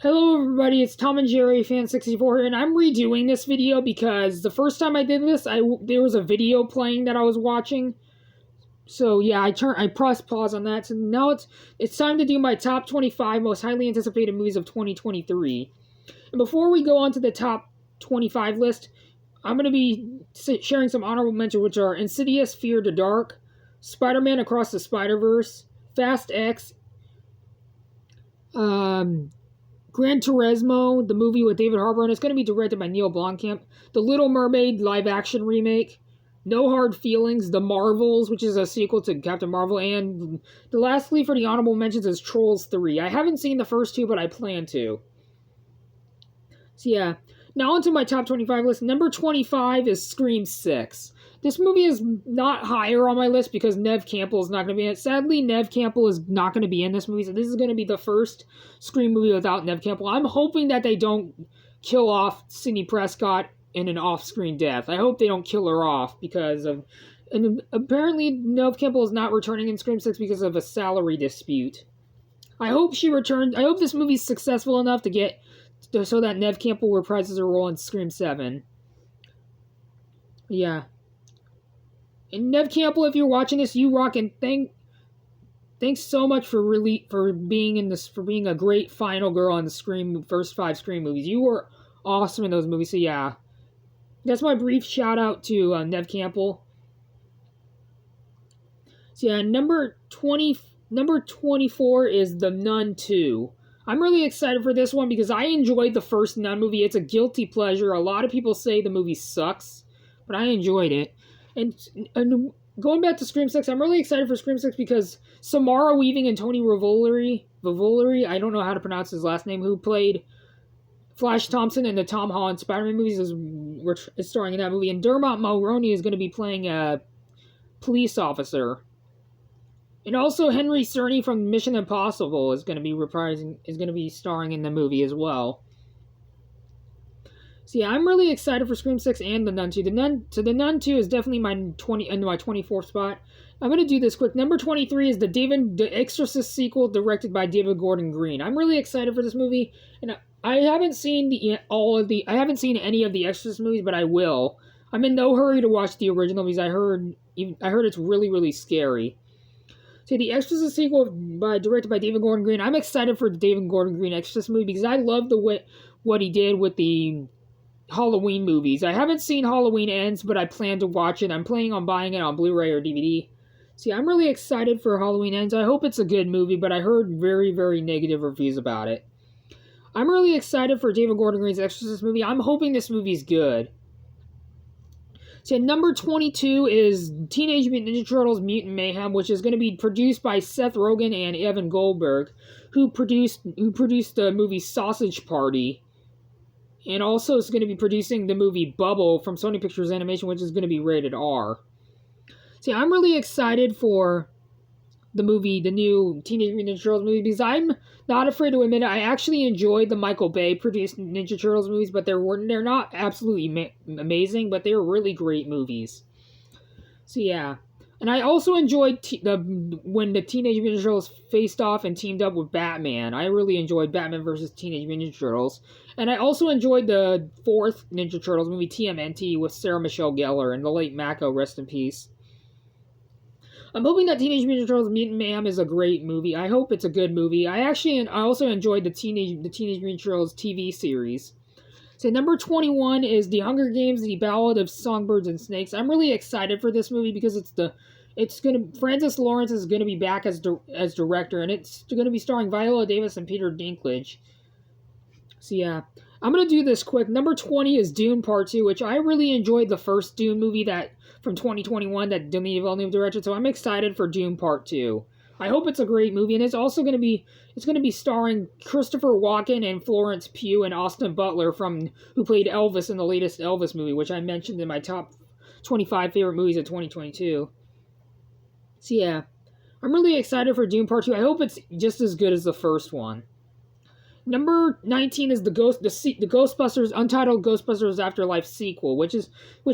Hello everybody, it's Tom and Jerry Fan64 here, and I'm redoing this video because the first time I did this, there was a video playing that I was watching. So yeah, I pressed pause on that. So now it's time to do my top 25 most highly anticipated movies of 2023. And before we go on to the top 25 list, I'm going to be sharing some honorable mentions, which are Insidious: Fear the Dark, Spider-Man Across the Spider-Verse, Fast X, Gran Turismo, the movie with David Harbour, and it's going to be directed by Neil Blomkamp. The Little Mermaid live-action remake. No Hard Feelings, The Marvels, which is a sequel to Captain Marvel, and the lastly for the honorable mentions is Trolls 3. I haven't seen the first two, but I plan to. So yeah, now onto my top 25 list. Number 25 is Scream 6. This movie is not higher on my list because Neve Campbell is not going to be in it. Sadly, Neve Campbell is not going to be in this movie, so this is going to be the first Scream movie without Neve Campbell. I'm hoping that they don't kill off Sidney Prescott in an off-screen death. I hope they don't kill her off because of... And apparently, Neve Campbell is not returning in Scream 6 because of a salary dispute. I hope she returns. I hope this movie's successful enough to get... so that Neve Campbell reprises her role in Scream 7. Yeah. And Neve Campbell, if you're watching this, you rock, and thanks so much for being a great final girl in the first 5 Scream movies. You were awesome in those movies. So yeah, that's my brief shout out to Neve Campbell. So yeah, number 24 is The Nun 2. I'm really excited for this one because I enjoyed the first Nun movie. It's a guilty pleasure. A lot of people say the movie sucks, but I enjoyed it. And going back to Scream 6, I'm really excited for Scream 6 because Samara Weaving and Tony Revolori, I don't know how to pronounce his last name, who played Flash Thompson in the Tom Holland Spider-Man movies, is starring in that movie. And Dermot Mulroney is going to be playing a police officer. And also Henry Czerny from Mission Impossible is going to be starring in the movie as well. So yeah, I'm really excited for Scream 6 and The Nun 2. The Nun 2 is definitely my 24th spot. I'm going to do this quick. Number 23 is the Exorcist sequel directed by David Gordon Green. I'm really excited for this movie, and I haven't seen any of the Exorcist movies, but I will. I'm in no hurry to watch the original movies. I heard it's really, really scary. So the Exorcist sequel directed by David Gordon Green. I'm excited for the David Gordon Green Exorcist movie because I love what he did with the Halloween movies. I haven't seen Halloween Ends, but I plan to watch it. I'm planning on buying it on Blu-ray or DVD. See, I'm really excited for Halloween Ends. I hope it's a good movie, but I heard very, very negative reviews about it. I'm really excited for David Gordon Green's Exorcist movie. I'm hoping this movie's good. So number 22 is Teenage Mutant Ninja Turtles Mutant Mayhem, which is going to be produced by Seth Rogen and Evan Goldberg, who produced the movie Sausage Party. And also is going to be producing the movie Bubble from Sony Pictures Animation, which is going to be rated R. See, I'm really excited for the new Teenage Mutant Ninja Turtles movie because I'm not afraid to admit it. I actually enjoyed the Michael Bay produced Ninja Turtles movies, but they're not absolutely amazing, but they're really great movies. So yeah. And I also enjoyed when the Teenage Mutant Ninja Turtles faced off and teamed up with Batman. I really enjoyed Batman vs. Teenage Mutant Ninja Turtles. And I also enjoyed the 4th Ninja Turtles movie, TMNT, with Sarah Michelle Gellar and the late Mako, rest in peace. I'm hoping that Teenage Mutant Ninja Turtles Mutant Mayhem is a great movie. I hope it's a good movie. I also enjoyed the Teenage Mutant Ninja Turtles TV series. So number 21 is The Hunger Games: The Ballad of Songbirds and Snakes. I'm really excited for this movie because Francis Lawrence is gonna be back as director, and it's gonna be starring Viola Davis and Peter Dinklage. So yeah, I'm gonna do this quick. Number 20 is Dune Part 2, which I really enjoyed the first Dune movie from 2021 that Denis Villeneuve directed. So I'm excited for Dune Part 2. I hope it's a great movie, and it's also going to be starring Christopher Walken and Florence Pugh and Austin Butler who played Elvis in the latest Elvis movie, which I mentioned in my top 25 favorite movies of 2022. So yeah, I'm really excited for Dune Part 2. I hope it's just as good as the first one. Number 19 is the Ghostbusters Untitled Ghostbusters Afterlife sequel, which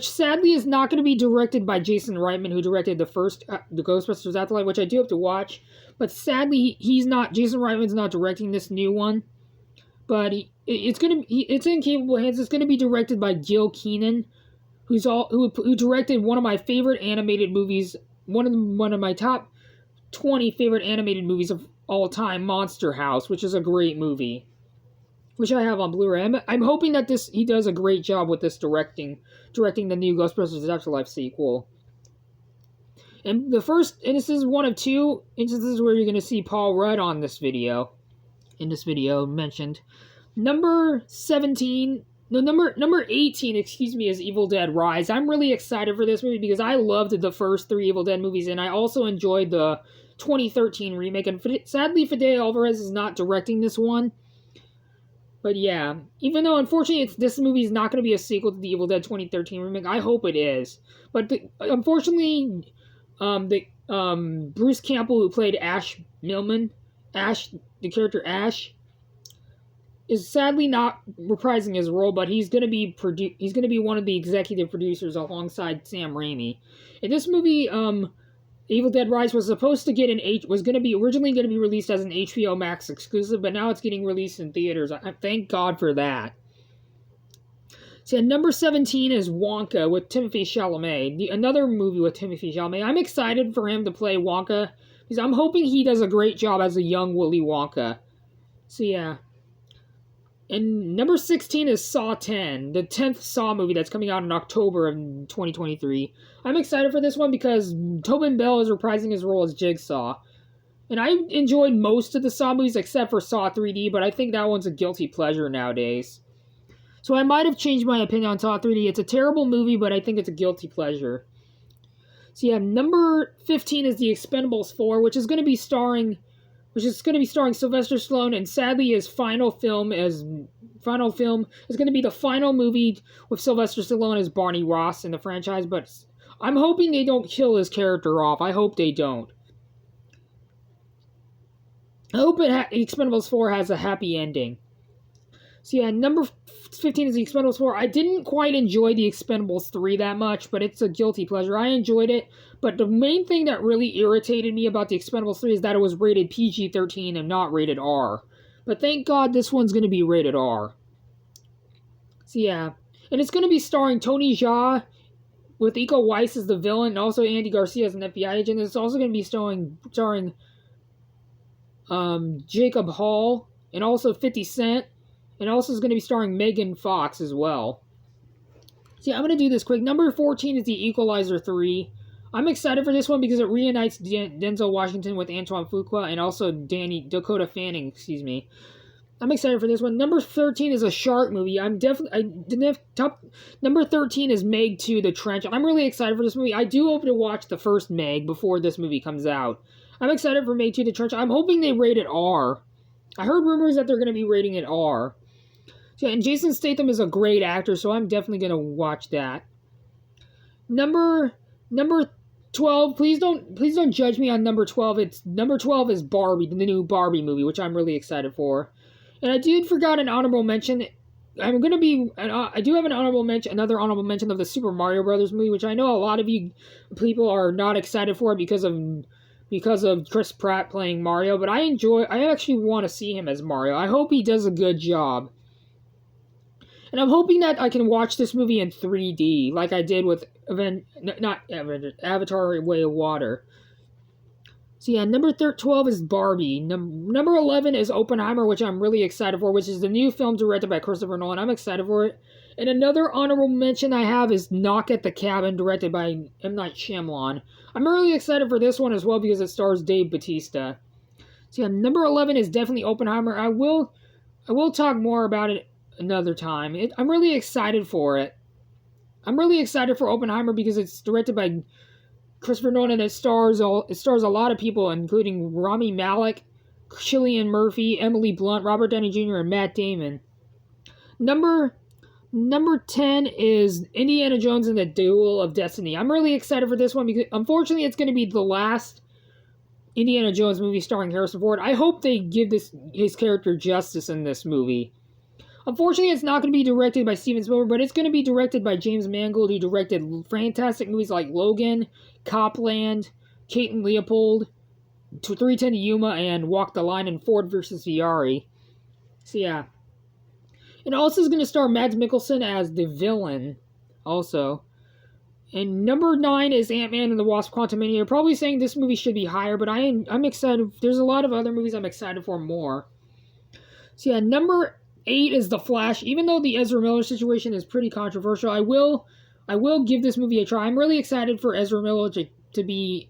sadly is not going to be directed by Jason Reitman, who directed the first the Ghostbusters Afterlife, which I do have to watch. But sadly, Jason Reitman's not directing this new one. but it's in capable hands. It's gonna be directed by Gil Kenan, who directed one of my favorite animated movies, one of my top 20 favorite animated movies of all time, Monster House, which is a great movie, which I have on Blu-ray. I'm hoping that he does a great job with this directing the new Ghostbusters Afterlife sequel. And this is one of two instances where you're going to see Paul Rudd in this video mentioned. Number 18, excuse me, is Evil Dead Rise. I'm really excited for this movie because I loved the first 3 Evil Dead movies, and I also enjoyed the 2013 remake. And sadly, Fede Alvarez is not directing this one. But yeah, even though unfortunately this movie is not going to be a sequel to the Evil Dead 2013 remake, I hope it is. But unfortunately, Bruce Campbell, who played the character Ash, is sadly not reprising his role, but he's going to be one of the executive producers alongside Sam Raimi. In this movie, Evil Dead Rise was supposed to get originally going to be released as an HBO Max exclusive, but now it's getting released in theaters. Thank God for that. So number 17 is Wonka with Timothée Chalamet, another movie with Timothée Chalamet. I'm excited for him to play Wonka because I'm hoping he does a great job as a young Willy Wonka. So yeah. And number 16 is Saw 10, the 10th Saw movie that's coming out in October of 2023. I'm excited for this one because Tobin Bell is reprising his role as Jigsaw. And I enjoyed most of the Saw movies except for Saw 3D, but I think that one's a guilty pleasure nowadays. So I might have changed my opinion on Saw 3D. It's a terrible movie, but I think it's a guilty pleasure. So yeah, number 15 is The Expendables 4, which is going to be starring Sylvester Stallone, and sadly his final film is going to be the final movie with Sylvester Stallone as Barney Ross in the franchise, but I'm hoping they don't kill his character off. I hope they don't. I hope Expendables 4 has a happy ending. So yeah, number 15 is The Expendables 4. I didn't quite enjoy The Expendables 3 that much, but it's a guilty pleasure. I enjoyed it, but the main thing that really irritated me about The Expendables 3 is that it was rated PG-13 and not rated R. But thank God this one's going to be rated R. So yeah, and it's going to be starring Tony Jaa with Iko Uwais as the villain, and also Andy Garcia as an FBI agent. It's also going to be starring Jacob Hall, and also 50 Cent. And also is going to be starring Megan Fox as well. See, I'm going to do this quick. Number 14 is The Equalizer 3. I'm excited for this one because it reunites Denzel Washington with Antoine Fuqua and also Dakota Fanning, I'm excited for this one. Number 13 is a shark movie. Number 13 is Meg 2, The Trench. I'm really excited for this movie. I do hope to watch the first Meg before this movie comes out. I'm excited for Meg 2, The Trench. I'm hoping they rate it R. I heard rumors that they're going to be rating it R. Yeah, and Jason Statham is a great actor, so I'm definitely going to watch that. Number 12, please don't judge me on number 12. Number 12 is Barbie, the new Barbie movie, which I'm really excited for. And I forgot an honorable mention. I do have another honorable mention of the Super Mario Brothers movie, which I know a lot of you people are not excited for because of Chris Pratt playing Mario, but I actually want to see him as Mario. I hope he does a good job. And I'm hoping that I can watch this movie in 3D, like I did with Avatar Way of Water. So yeah, number 12 is Barbie. Number 11 is Oppenheimer, which I'm really excited for, which is the new film directed by Christopher Nolan. I'm excited for it. And another honorable mention I have is Knock at the Cabin, directed by M. Night Shyamalan. I'm really excited for this one as well because it stars Dave Bautista. So yeah, number 11 is definitely Oppenheimer. I will talk more about it another time. I'm really excited for it. I'm really excited for Oppenheimer because it's directed by Christopher Nolan. It stars a lot of people, including Rami Malek, Cillian Murphy, Emily Blunt, Robert Downey Jr., and Matt Damon. Number 10 is Indiana Jones and the Duel of Destiny. I'm really excited for this one because unfortunately it's going to be the last Indiana Jones movie starring Harrison Ford. I hope they give his character justice in this movie. Unfortunately, it's not going to be directed by Steven Spielberg, but it's going to be directed by James Mangold, who directed fantastic movies like Logan, Copland, Kate and Leopold, 310 to Yuma, and Walk the Line, and Ford vs. Ferrari. So yeah. And also is going to star Mads Mikkelsen as the villain, also. And number 9 is Ant-Man and the Wasp: Quantumania. You're probably saying this movie should be higher, but I'm excited. There's a lot of other movies I'm excited for more. So yeah, number 8 is The Flash. Even though the Ezra Miller situation is pretty controversial, I will give this movie a try. I'm really excited for Ezra Miller to be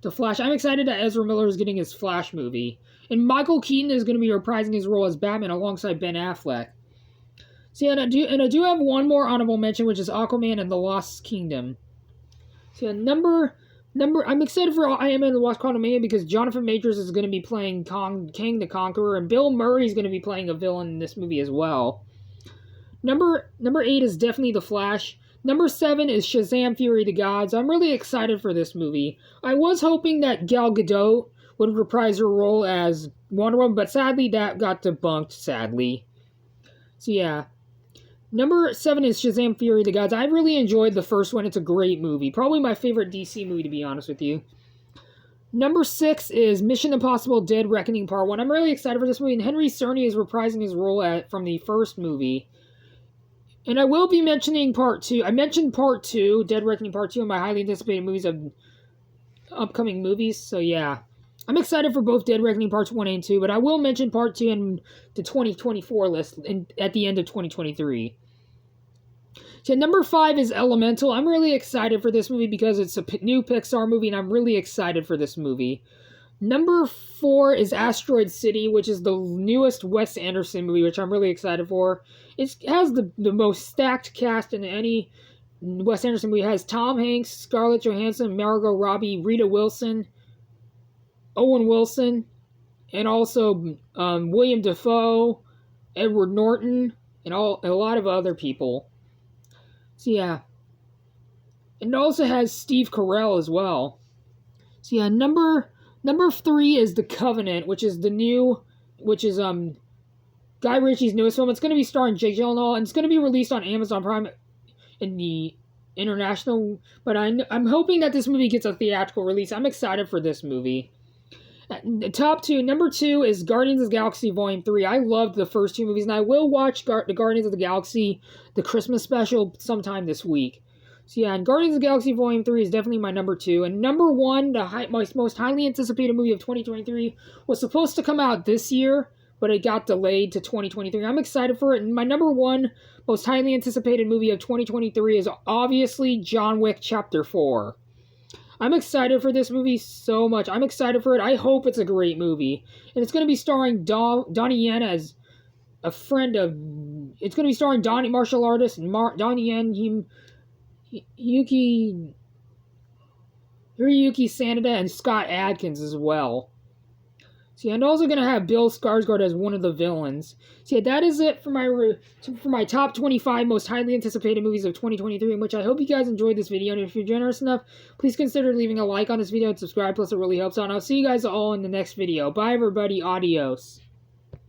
The Flash. I'm excited that Ezra Miller is getting his Flash movie. And Michael Keaton is going to be reprising his role as Batman alongside Ben Affleck. So yeah, and I do have one more honorable mention, which is Aquaman and the Lost Kingdom. So yeah, I'm excited for Ant-Man and the Wasp: Quantumania because Jonathan Majors is going to be playing Kang the Conqueror, and Bill Murray is going to be playing a villain in this movie as well. Number 8 is definitely The Flash. Number 7 is Shazam! Fury of the Gods. I'm really excited for this movie. I was hoping that Gal Gadot would reprise her role as Wonder Woman, but sadly that got debunked, sadly. So yeah. Number 7 is Shazam! Fury of the Gods. I really enjoyed the first one. It's a great movie. Probably my favorite DC movie, to be honest with you. Number 6 is Mission Impossible Dead Reckoning Part 1. I'm really excited for this movie, and Henry Czerny is reprising his role from the first movie. And I will be mentioning Part 2. I mentioned Part 2, Dead Reckoning Part 2, in my highly anticipated movies of upcoming movies, so yeah. I'm excited for both Dead Reckoning Parts 1 and 2, but I will mention Part 2 in the 2024 list at the end of 2023. So number 5 is Elemental. I'm really excited for this movie because it's a new Pixar movie, and I'm really excited for this movie. Number 4 is Asteroid City, which is the newest Wes Anderson movie, which I'm really excited for. It has the most stacked cast in any Wes Anderson movie. It has Tom Hanks, Scarlett Johansson, Margot Robbie, Rita Wilson, Owen Wilson, and also William Dafoe, Edward Norton, and a lot of other people. So yeah. And it also has Steve Carell as well. So yeah, number 3 is The Covenant, which is Guy Ritchie's newest film. It's going to be starring Jake Gyllenhaal, and it's going to be released on Amazon Prime in the international. But I'm hoping that this movie gets a theatrical release. I'm excited for this movie. The top 2, number 2 is Guardians of the Galaxy Volume 3. I loved the first 2 movies, and I will watch the Guardians of the Galaxy, the Christmas special, sometime this week. So yeah, and Guardians of the Galaxy Volume 3 is definitely my number 2. And number 1, my most highly anticipated movie of 2023, was supposed to come out this year, but it got delayed to 2023. I'm excited for it, and my number 1 most highly anticipated movie of 2023 is obviously John Wick Chapter 4. I'm excited for this movie so much. I'm excited for it. I hope it's a great movie. And it's going to be starring Donnie Yen as a friend of... It's going to be starring Donnie, martial artist, and Donnie Yen, Hiroyuki Sanada, and Scott Adkins as well. So yeah, and also going to have Bill Skarsgård as one of the villains. So yeah, that is it for my top 25 most highly anticipated movies of 2023, in which I hope you guys enjoyed this video. And if you're generous enough, please consider leaving a like on this video and subscribe, plus it really helps out. And I'll see you guys all in the next video. Bye everybody, adios.